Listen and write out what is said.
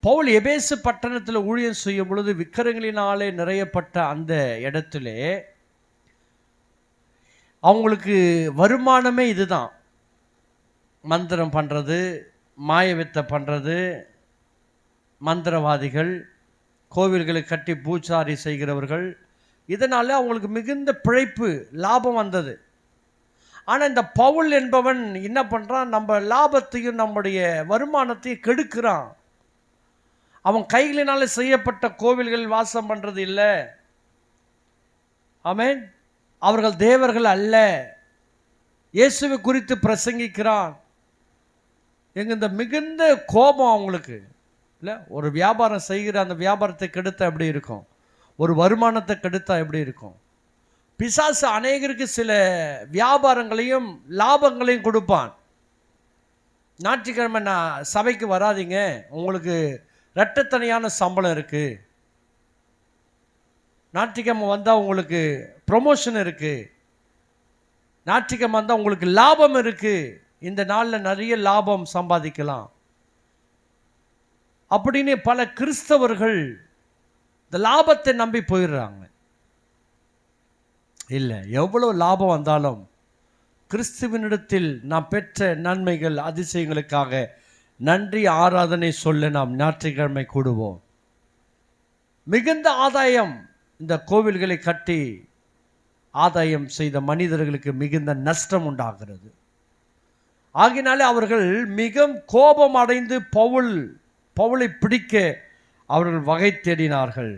பவுல் எபேசு பட்டணத்தில் ஊழியம் செய்யும் பொழுது விக்கிரங்களினாலே நிறையப்பட்ட அந்த இடத்திலே அவங்களுக்கு வருமானமே இதுதான். மந்திரம் பண்ணுறது, மாயவித்தை பண்ணுறது, மந்திரவாதிகள், கோவில்களை கட்டி பூச்சாரி செய்கிறவர்கள், இதனால் அவங்களுக்கு மிகுந்த பிழைப்பு லாபம் வந்தது. ஆனால் இந்த பவுல் என்பவன் என்ன பண்ணுறான்? நம்ம லாபத்தையும் நம்முடைய வருமானத்தையும் கெடுக்கிறான். அவன் கைகளினால செய்யப்பட்ட கோவில்கள் வாசம் பண்ணுறது இல்லை. ஆமென். அவர்கள் தேவர்கள் அல்ல. இயேசுவை குறித்து பிரசங்கிக்கிறான். எங்க இந்த மிகுந்த கோபம் அவங்களுக்கு இல்லை. ஒரு வியாபாரம் செய்கிற அந்த வியாபாரத்தை கெடுத்தா எப்படி இருக்கும்? ஒரு வருமானத்தை கெடுத்தா எப்படி இருக்கும்? பிசாசு அநேகருக்கு சில வியாபாரங்களையும் லாபங்களையும் கொடுப்பான். ஞாயிற்றுக்கிழமை நான் சபைக்கு வராதிங்க, உங்களுக்கு இரட்டத்தனையான சம்பளம் இருக்குது. ஞாயிற்றுக்கிழமை வந்தால் உங்களுக்கு ப்ரொமோஷன் இருக்குது. ஞாயிற்றுக்கிழமை வந்தால் உங்களுக்கு லாபம் இருக்குது. இந்த நாளில் நிறைய லாபம் சம்பாதிக்கலாம் அப்படின்னு பல கிறிஸ்தவர்கள் இந்த லாபத்தை நம்பி போயிடுறாங்க. இல்லை, எவ்வளோ லாபம் வந்தாலும் கிறிஸ்துவனிடத்தில் நாம் பெற்ற நன்மைகள் அதிசயங்களுக்காக நன்றி ஆராதனை சொல்ல நாம் ஞாயிற்றுக்கிழமை கூடுவோம். மிகுந்த ஆதாயம் இந்த கோவில்களை கட்டி ஆதாயம் செய்த மனிதர்களுக்கு மிகுந்த நஷ்டம் உண்டாகிறது. ஆகினாலே அவர்கள் மிக கோபம் அடைந்து பவுலை பிடிக்க அவர்கள் வகை தேடினார்கள்.